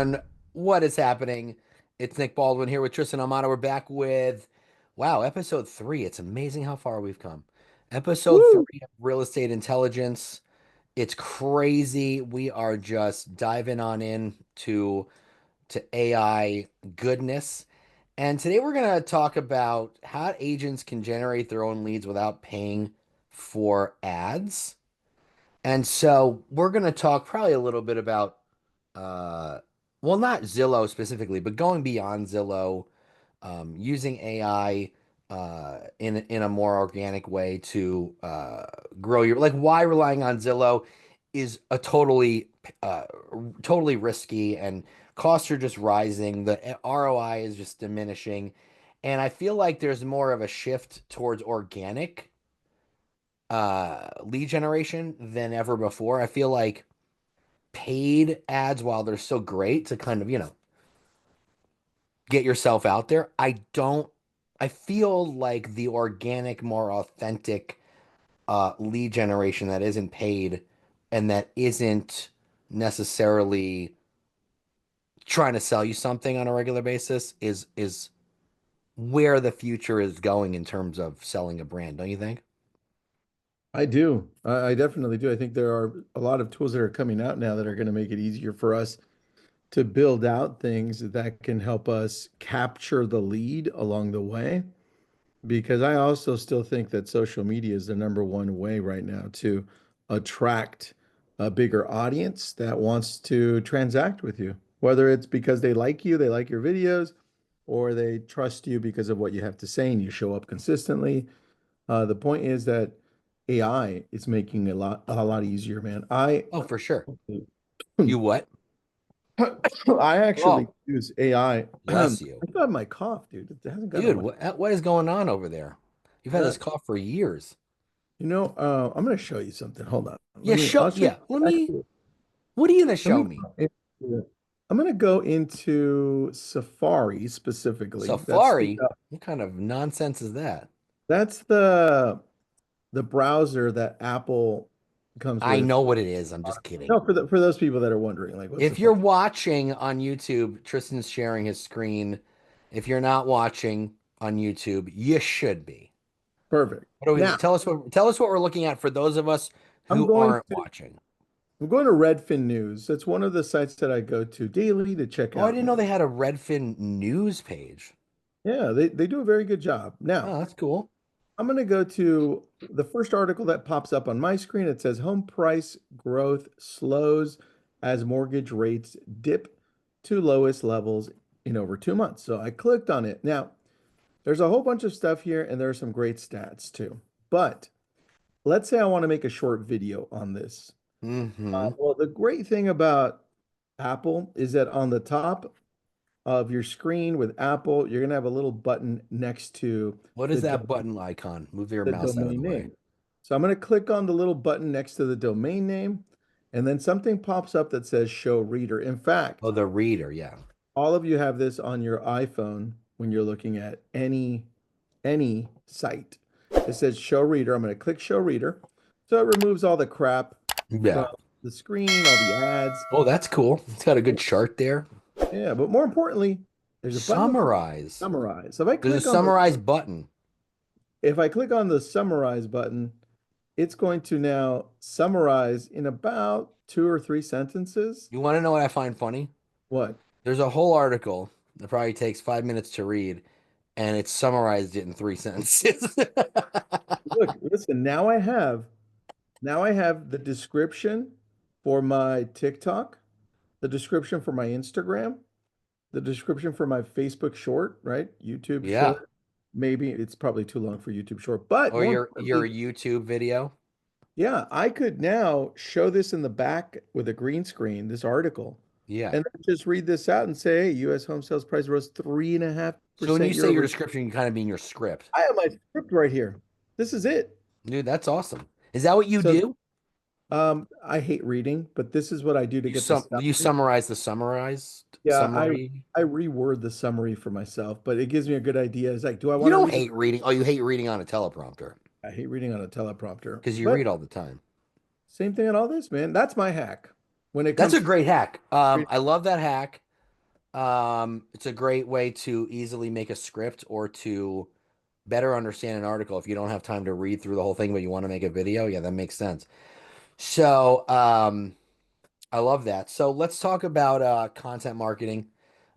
everyone. What is happening? It's Nick Baldwin here with Tristan Amata. We're back with, wow, episode 3. It's amazing how far we've come. Episode Woo! 3 of Real Estate Intelligence. It's crazy. We are just diving on in to AI goodness. And today we're going to talk about how agents can generate their own leads without paying for ads. And so we're going to talk probably a little bit about uh, well, not Zillow specifically, but going beyond Zillow, using AI in a more organic way to grow your like why relying on Zillow is a uh, totally risky and costs are just rising. The ROI is just diminishing. And I feel like there's more of a shift towards organic lead generation than ever before. I feel like paid ads, while they're so great to kind of, get yourself out there, I feel like the organic, more authentic lead generation that isn't paid and that isn't necessarily trying to sell you something on a regular basis is where the future is going in terms of selling a brand, don't you think? I do. I definitely do. I think there are a lot of tools that are coming out now that are going to make it easier for us to build out things that can help us capture the lead along the way. Because I also still think that social media is the number one way right now to attract a bigger audience that wants to transact with you, whether it's because they like you, they like your videos, or they trust you because of what you have to say and you show up consistently. The point is that AI is making a lot easier, man. Oh, for sure. You what? I actually Oh, use AI. I bless you. got my cough, dude. It hasn't gone Dude, away. what is going on over there? You've had Uh, this cough for years. I'm gonna show you something. Hold on. Yeah, I'll show you. yeah. Actually, What are you gonna let show me. me? I'm gonna go into Safari specifically. Safari? What kind of nonsense is that? That's the browser that Apple comes I with. know what it is. I'm just kidding. No, for those people that are wondering, like, what's If you're Safari? watching on YouTube, Tristan's sharing his screen. If you're not watching on YouTube, you should be. Perfect. What do we Now, tell us what we're looking at for those of us I'm who going aren't to watching. I'm going to Redfin News. That's one of the sites that I go to daily to check Oh, I out didn't know they news. had a Redfin news page. Yeah, they do a very good job. Now, Oh, that's cool. I'm going to go to the first article that pops up on my screen. It says home price growth slows as mortgage rates dip to lowest levels in over 2 months. So I clicked on it. Now, there's a whole bunch of stuff here, and there are some great stats too. But let's say I want to make a short video on this. Mm-hmm. Well, the great thing about Apple is that on the top of your screen with Apple, you're going to have a little button next to What is the that button icon? Move your mouse out of the domain way. name. So I'm going to click on the little button next to the domain name, and then something pops up that says show reader. In Oh, fact, the reader, yeah. all of you have this on your iPhone when you're looking at any site. It says show reader. I'm going to click show reader. So it removes all the crap from Yeah. the screen, all the ads. Oh, that's cool. It's got a good chart there. Yeah, but more importantly, there's a button that says Summarize. summarize. So if I There's a click on the summarize button. summarize button, it's going to now summarize in about 2 or 3 sentences. You want to know what I find funny? What? There's a whole article that probably takes 5 minutes to read, and it's summarized it in 3 sentences. Look, listen, now I have the description for my TikTok, the description for my Instagram, the description for my Facebook short, right? YouTube Yeah. short. Maybe it's probably too long for YouTube short, but Or more your importantly, YouTube video. yeah, I could now show this in the back with a green screen, this article, Yeah. and then just read this out and say, hey, U.S. home sales price rose So when you 3.5% year say your over year. description, you kind of mean your script. I have my script right here. This is it. Dude, that's awesome. Is that what you So, do? I hate reading, but this is what I do to get the You summary. summarize the summarized Yeah, summary? I reword the summary for myself, but it gives me a good idea. It's like, do I You want to don't read it? hate reading. Oh, you hate reading on a teleprompter I hate reading on a teleprompter, because you but read all the time. same thing on all this, man. That's my hack when it That's comes a to great hack. reading. I love that hack. It's a great way to easily make a script or to better understand an article if you don't have time to read through the whole thing, but you want to make a video. Yeah, that makes sense. So, I love that. So let's talk about content marketing.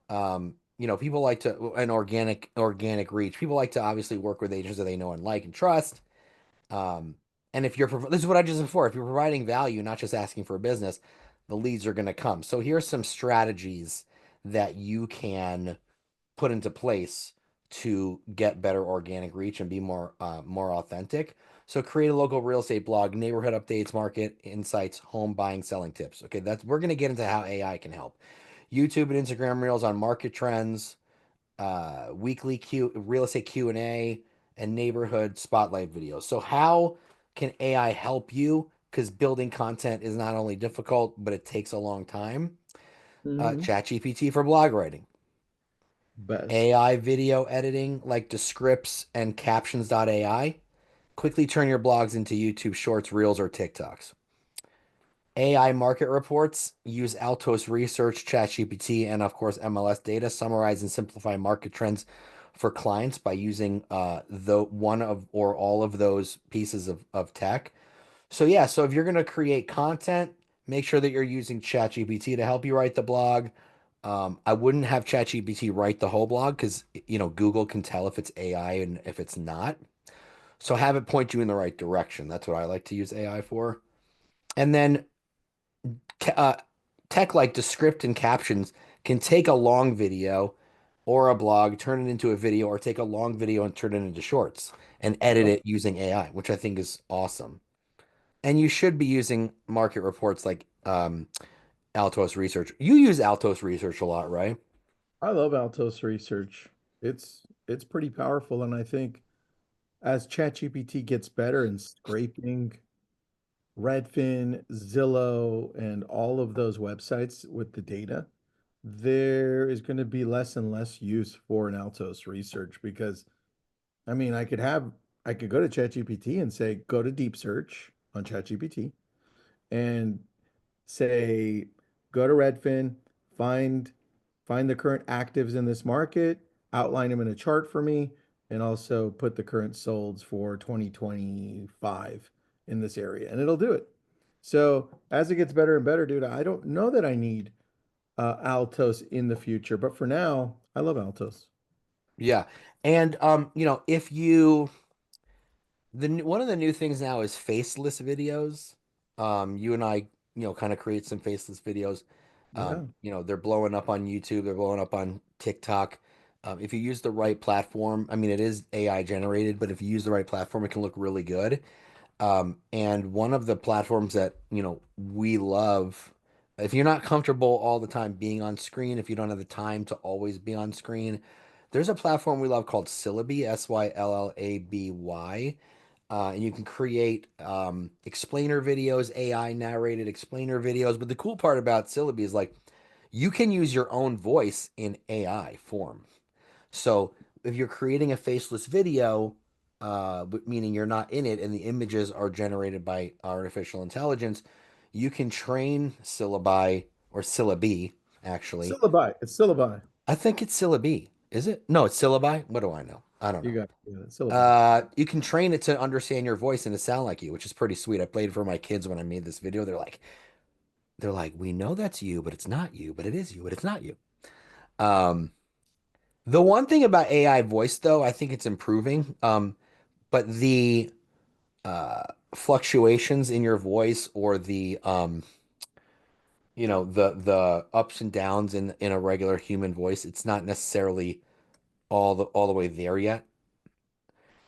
People like to an organic reach. People like to obviously work with agents that they know and like and trust. Um, and if this is what I just said before, if you're providing value, not just asking for a business, the leads are going to come. So here's some strategies that you can put into place to get better organic reach and be more authentic. So create a local real estate blog, neighborhood updates, market insights, home buying, selling tips. Okay, that's we're going to get into how AI can help. YouTube and Instagram reels on market trends, weekly real estate Q&A, and neighborhood spotlight videos. So how can AI help you? Because building content is not only difficult, but it takes a long time. Hmm. ChatGPT for blog writing, Best. AI video editing like Descripts and Captions.ai. Quickly turn your blogs into YouTube Shorts, Reels, or TikToks. AI market reports use Altos Research, ChatGPT, and of course MLS data. Summarize and simplify market trends for clients by using the one of or all of those pieces of tech. So yeah, so if you're going to create content, make sure that you're using ChatGPT to help you write the blog. I wouldn't have ChatGPT write the whole blog because Google can tell if it's AI and if it's not. So have it point you in the right direction. That's what I like to use AI for. And then uh, tech like Descript and Captions can take a long video or a blog, turn it into a video, or take a long video and turn it into shorts and edit Yep. it using AI, which I think is awesome. And you should be using market reports like Altos Research. You use Altos Research a lot, right? I love Altos Research. It's pretty powerful, and I think as ChatGPT gets better in scraping Redfin, Zillow, and all of those websites with the data, there is going to be less and less use for an Altos Research because I mean, I could go to ChatGPT and say, go to deep search on ChatGPT and say, go to Redfin, find find the current actives in this market, outline them in a chart for me, and also put the current solds for 2025 in this area, and it'll do it. So as it gets better and better, dude, I don't know that I need Altos in the future, but for now, I love Altos. Yeah. And if one of the new things now is faceless videos. You and I, kind of create some faceless videos. Yeah. They're blowing up on YouTube, they're blowing up on TikTok. If you use the right platform, I mean, it is AI generated, but if you use the right platform, it can look really good. And one of the platforms that, we love, if you're not comfortable all the time being on screen, if you don't have the time to always be on screen, there's a platform we love called Syllaby, Syllaby. And you can create explainer videos, AI narrated explainer videos. But the cool part about Syllaby is like you can use your own voice in AI form. So if you're creating a faceless video, meaning you're not in it and the images are generated by artificial intelligence, you can train Syllabi or Syllabi, actually. Syllabi. It's syllabi. I think it's Syllabi. Is it? No, it's Syllabi. What do I know? I don't You know. got it. Syllabi. You can train it to understand your voice and to sound like you, which is pretty sweet. I played for my kids when I made this video. They're like, we know that's you, but it's not you, but it is you, but it's not you. Um, the one thing about AI voice, though, I think it's improving. But the fluctuations in your voice or the ups and downs in a regular human voice, it's not necessarily all the way there yet.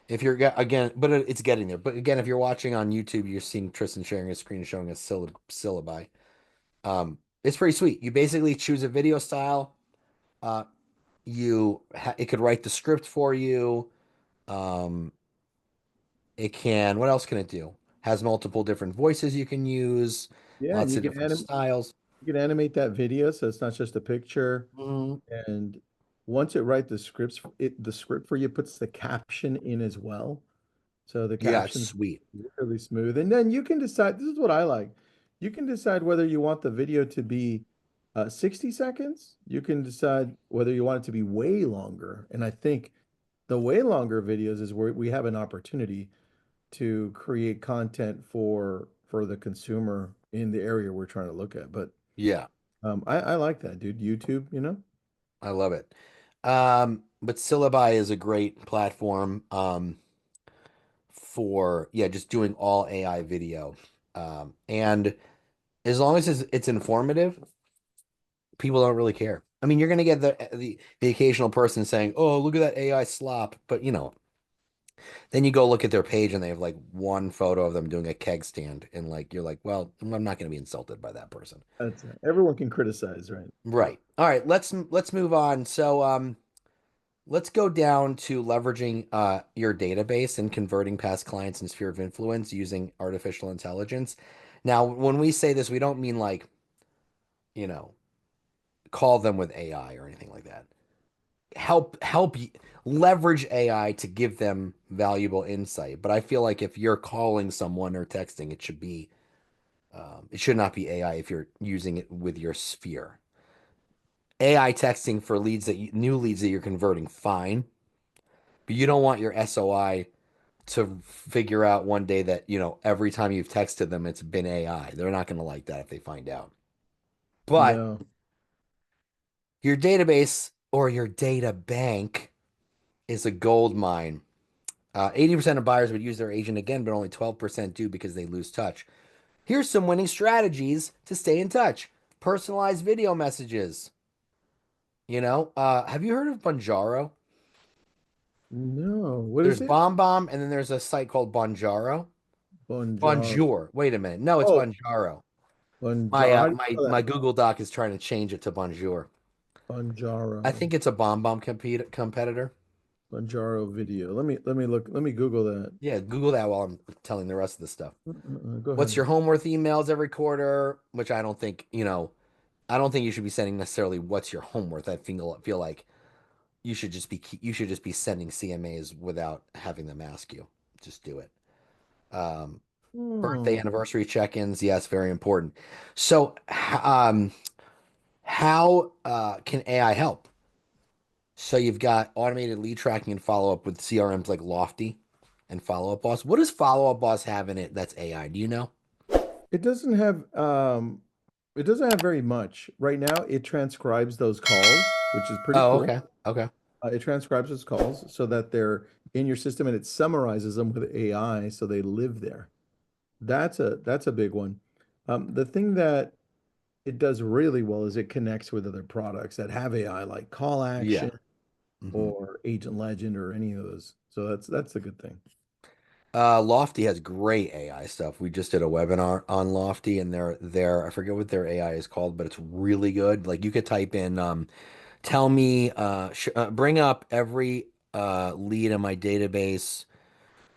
If you're again, but it's getting there. But again, if you're watching on YouTube, you're seeing Tristan sharing a screen showing us syllabi. It's pretty sweet. You basically choose a video style. Uh, it could write the script for you. Um, it can. What else can it do? Has multiple different voices you can use. Yeah, and Lots of different styles. you can animate that video so it's not just a picture. Mhm. And once it writes the script for you puts the caption in as well. So the Yeah, it's caption's sweet. really smooth. And then you can decide, this is what I like. You can decide whether you want the video to be 60 seconds, you can decide whether you want it to be way longer. And I think the way longer videos is where we have an opportunity to create content for the consumer in the area we're trying to look at. But Yeah, I like that, dude. YouTube, you know? I love it. But Syllabi is a great platform for yeah, just doing all AI video. And as long as it's informative, people don't really care. I mean, you're gonna get the occasional person saying, "Oh, look at that AI slop," but then you go look at their page and they have like one photo of them doing a keg stand, and like you're like, "Well, I'm not gonna be insulted by that person." That's everyone can criticize, right? Right. All right, let's move on. So, let's go down to leveraging your database and converting past clients in sphere of influence using artificial intelligence. Now, when we say this, we don't mean like, you know, call them with AI or anything like that. Help leverage AI to give them valuable insight. But I feel like if you're calling someone or texting, it should not be AI if you're using it with your sphere. AI texting for new leads that you're converting, fine, but you don't want your SOI to figure out one day that, every time you've texted them, it's been AI. They're not going to like that if they find out. But No. your database or your data bank is a gold mine. 80% of buyers would use their agent again, but only 12% do because they lose touch. Here's some winning strategies to stay in touch. Personalized video messages. Have you heard of Bonjaro? No. What There's is it? BombBomb, and then there's a site called Bonjaro. Bonjar. Bonjour. Wait a minute. No, it's Oh, Bonjaro. My Bonjar. uh, How do you my spell my that? Google Doc is trying to change it to Bonjour. I Bonjaro. think it's a BombBomb competitor. Bonjaro video. Let me look. Let me Google that. Yeah, Google that while I'm telling the rest of the stuff. Go What's ahead. your home worth emails every quarter? Which I don't think you should be sending necessarily what's your home worth. I feel like you should just be sending CMAs without having them ask you. Just do it. Um, Birthday Hmm. anniversary check-ins, yes, very important. So, how can AI help? So you've got automated lead tracking and follow-up with CRMs like Lofty and Follow Up Boss. What does Follow Up Boss have in it that's AI? Do you know? It doesn't have it doesn't have very much. Right now it transcribes those calls, which is pretty Oh, cool. okay. Okay. It transcribes those calls so that they're in your system and it summarizes them with AI so they live there. That's a big one. The thing that it does really well is it connects with other products that have AI like Call Yeah. Action hmm or Agent Legend or any of those. So that's a good thing. Lofty has great AI stuff. We just did a webinar on Lofty, and I forget what their AI is called, but it's really good. Like you could type in, tell me, bring up every lead in my database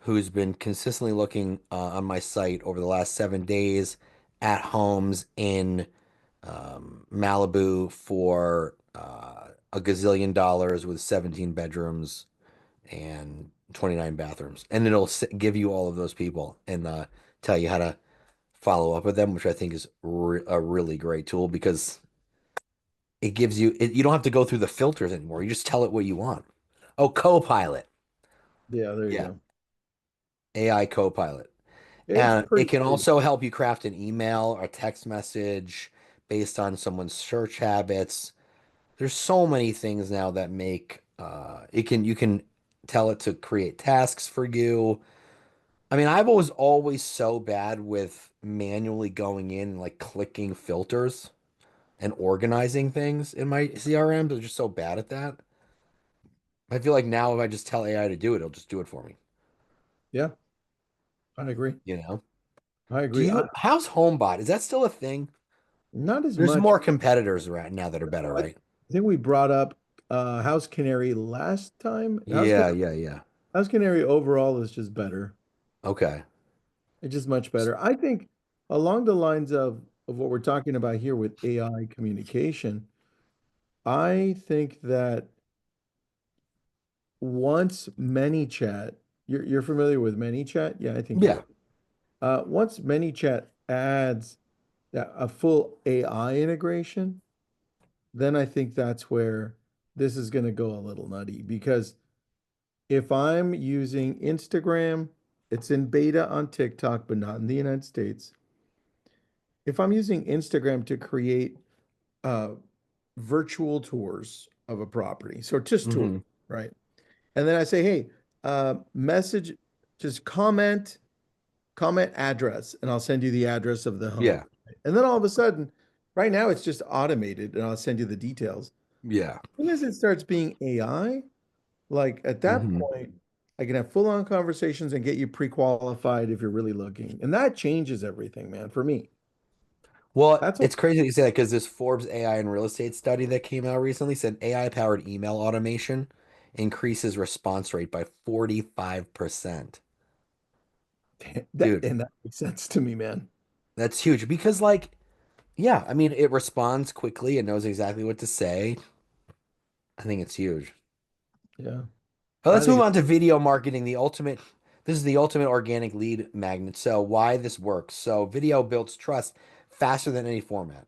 who's been consistently looking on my site over the last 7 days at homes in Malibu for a gazillion dollars with 17 bedrooms and 29 bathrooms. And it'll give you all of those people and tell you how to follow up with them, which I think is a really great tool because you don't have to go through the filters anymore. You just tell it what you want. Oh, Copilot. Yeah, there you Yeah, go. AI Copilot. It's And it pretty can cool. also help you craft an email or text message based on someone's search habits. There's so many things now that make you can tell it to create tasks for you. I mean, I was always so bad with manually going in and like clicking filters and organizing things in my CRMs. I'm just so bad at that. I feel like now if I just tell AI to do it, it'll just do it for me, Yeah, I agree. you know? I agree. How's HomeBot? Is that still a thing? Not as There's much. more competitors right now that are better, I right? think we brought up House Canary last time. Yeah, yeah, yeah. House Canary overall is just better. Okay. It's just much better. I think along the lines of what we're talking about here with AI communication, I think that once ManyChat, you're familiar with ManyChat? Yeah, I think you Yeah. are. Once ManyChat adds a full AI integration, then I think that's where this is going to go a little nutty because if I'm using Instagram, it's in beta on TikTok, but not in the United States. If I'm using Instagram to create uh, virtual tours of a property, so just tour, Hmm. right? And then I say, hey, message, just comment address, and I'll send you the address of the home. Yeah. And then all of a sudden, right now it's just automated, and I'll send you the details. Yeah. As soon as it starts being AI, like at that Hmm. point, I can have full-on conversations and get you pre-qualified if you're really looking. And that changes everything, man, for me. Well, That's what it's crazy that you say that because this Forbes AI and real estate study that came out recently said AI-powered email automation increases response rate by 45%. that Dude, and that makes sense to me, man. that's huge because like, yeah, I mean, it responds quickly. It knows exactly what to say. I think it's huge. Yeah. Oh, I let's move think on to video marketing, this is the ultimate organic lead magnet. So why this works. So video builds trust faster than any format.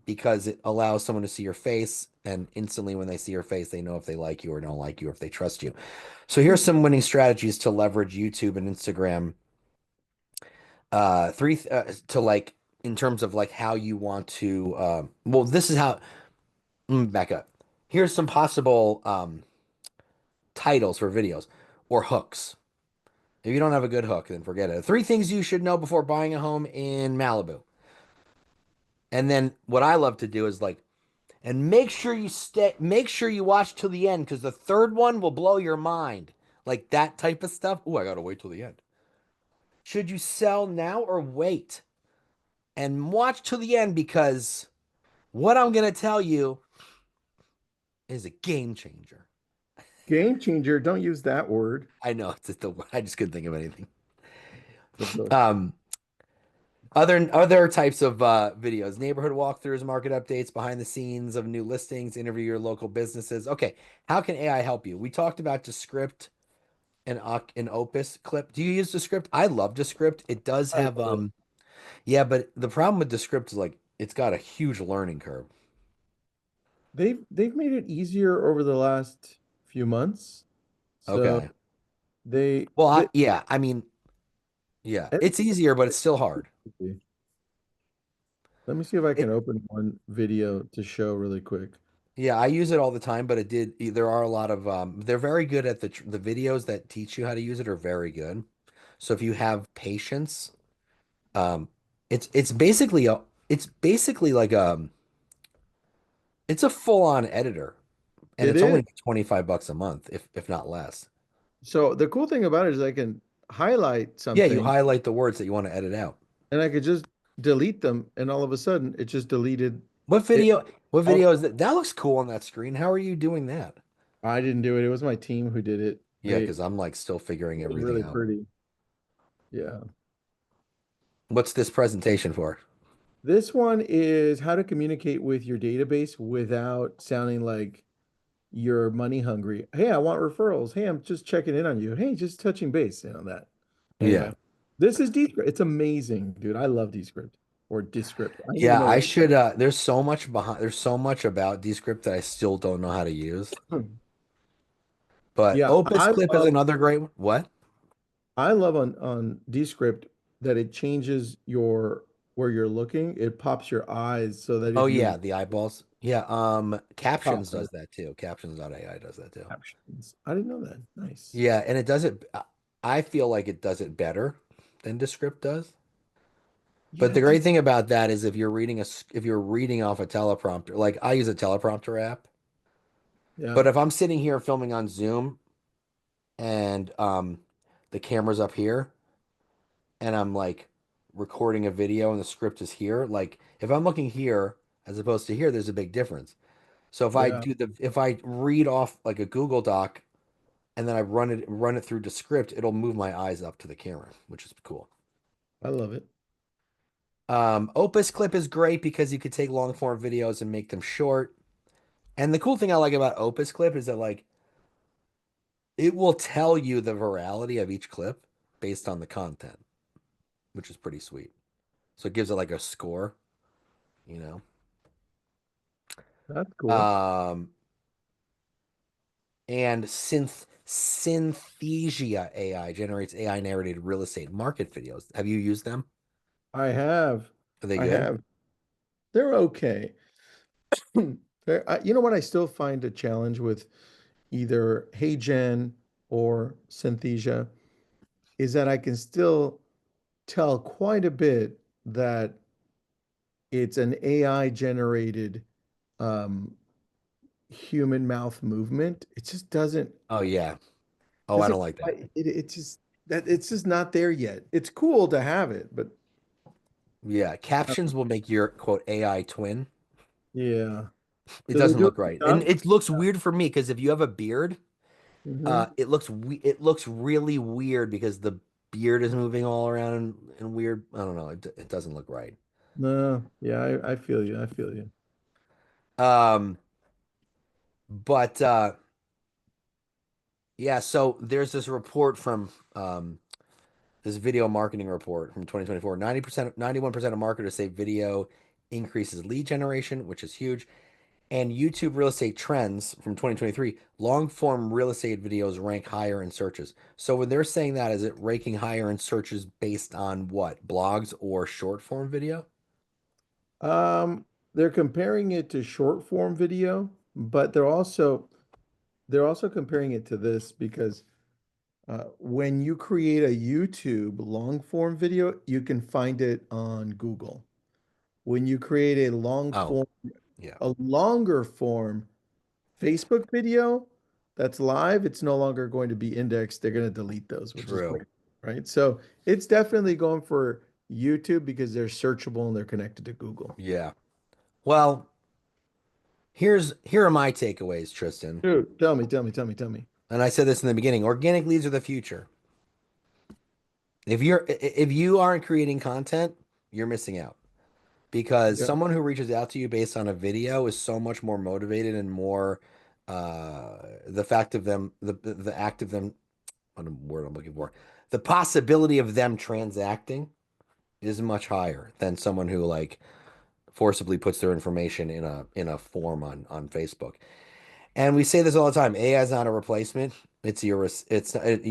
Because it allows someone to see your face, and instantly when they see your face, they know if they like you or don't like you, or if they trust you. So here's some winning strategies to leverage YouTube and Instagram. Three to like in terms of like how you want to. Well, this is how. Back up. Here's some possible titles for videos or hooks. If you don't have a good hook, then forget it. Three things you should know before buying a home in Malibu. And then what I love to do is like, and make sure you watch till the end because the third one will blow your mind. Like that type of stuff. Oh, I gotta wait till the end. Should you sell now or wait? And watch till the end because what I'm gonna tell you is a game changer. game changer. Don't use that word. I know it's just the I just couldn't think of anything. But the Um, other types of videos, neighborhood walkthroughs, market updates, behind the scenes of new listings, interview your local businesses. Okay, how can AI help you? We talked about Descript an Opus clip. Do you use Descript? I love Descript. It does I have love it. yeah, but the problem with Descript is like it's got a huge learning curve. They've made it easier over the last few months. So Okay. they, Well, they yeah, I mean, yeah, it's everything. easier, but it's still hard. Let me see if I can It open one video to show really quick. yeah, I use it all the time, but there are a lot of they're very good at the videos that teach you how to use it are very good. So if you have patience, um it's basically like it's a full-on editor and It it's is. only 25 bucks a month if not less. So the cool thing about it is I can highlight Yeah, you something highlight the words that you want to edit out. and I could just delete them, and all of a sudden it just deleted What it. video? What All, video is that? That looks cool on that screen. How are you doing that? I didn't do it. It was my team who did it. Yeah, because I'm like still figuring It was everything really out. pretty. Yeah. What's this presentation for? This one is how to communicate with your database without sounding like you're money hungry. Hey, I want referrals. Hey, I'm just checking in on you. Hey, just touching base, that. Yeah. Anyway, this is Descript. It's amazing, dude. I love Descript or Descript. I don't even Yeah, know I what. should there's so much about Descript that I still don't know how to use. But Yeah, Opus Clip is another great one. What? I love on Descript that it changes your where you're looking. It pops your eyes so that Oh if you yeah, the eyeballs. Yeah, pop Captions does that too. Captions.ai does that too. captions. I didn't know that. Nice. Yeah, and it does it I feel like it does it better than Descript does. But Yeah, the great thing about that is if you're reading off a teleprompter, like I use a teleprompter app, yeah, but if I'm sitting here filming on Zoom and the camera's up here and I'm like recording a video and the script is here, like if I'm looking here as opposed to here, there's a big difference. So yeah. if I read off like a Google Doc and then I run it through Descript, it'll move my eyes up to the camera, which is cool. I love it. Opus Clip is great because you could take long form videos and make them short. And the cool thing I like about Opus Clip is that like it will tell you the virality of each clip based on the content, which is pretty sweet. So it gives it like a score, you know. That's cool. Um, and Synthesia AI generates AI narrated real estate market videos. Have you used them? I have. Are they I good? have. They're okay. You know what I still find a challenge with either HeyGen or Synthesia is that I can still tell quite a bit that it's an AI generated um, human mouth movement. It just Oh yeah. Oh, I don't doesn't like that. quite it just that it's just not there yet. It's cool to have it, but Yeah, captions will make your quote AI twin. yeah. It Do they doesn't do a look good right. And job? it looks weird for me because if you have a beard, Hmm. it looks really weird because the beard is moving all around and weird. I don't know. It doesn't look right. No, yeah, I feel you. I feel you. Um, but yeah, so there's this report from this video marketing report from 2024. 90%, 91% of marketers say video increases lead generation, which is huge. And YouTube real estate trends from 2023, long form real estate videos rank higher in searches. So when they're saying that, is it ranking higher in searches based on what? Blogs or short form video? Um, they're comparing it to short form video, but they're also comparing it to this because when you create a YouTube long form video, you can find it on Google. When you create Oh, yeah, a longer form Facebook video that's live, it's no longer going to be indexed. They're going to delete those, which is true. great, right? So it's definitely going for YouTube because they're searchable and they're connected to Google. Yeah. Well, here are my takeaways, Tristan. Dude, tell me. And I said this in the beginning, organic leads are the future. If you aren't creating content, you're missing out. Because Yeah. someone who reaches out to you based on a video is so much more motivated and more the fact of them the act of them what a word I'm looking for, the possibility of them transacting is much higher than someone who like forcibly puts their information in a form on Facebook. And we say this all the time, AI is not a replacement. It's your assistant.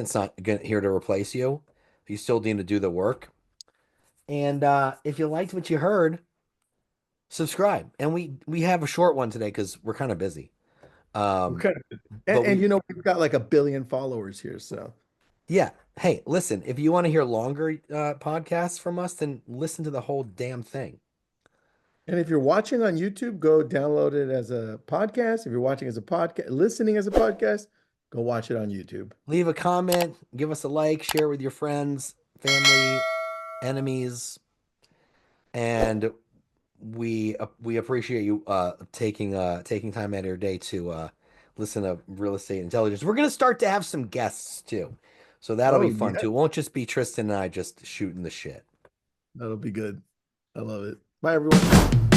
It's not here to replace you. You still need to do the work. And if you liked what you heard, subscribe. And we have a short one today because we're kind of busy. We're Um, kind of, but and we you know, we've got like 1 billion followers here. So, yeah. Hey, listen, if you want to hear longer podcasts from us, then listen to the whole damn thing. and if you're watching on YouTube, go download it as a podcast. If you're watching as a podcast, listening as a podcast, go watch it on YouTube. Leave a comment, give us a like, share with your friends, family, enemies, and we appreciate you taking time out of your day to listen to real estate intelligence. We're gonna start to have some guests too, so that'll be Oh, fun yeah, too. It won't just be Tristan and I just shooting the shit. that'll be good. I love it. Bye, everyone.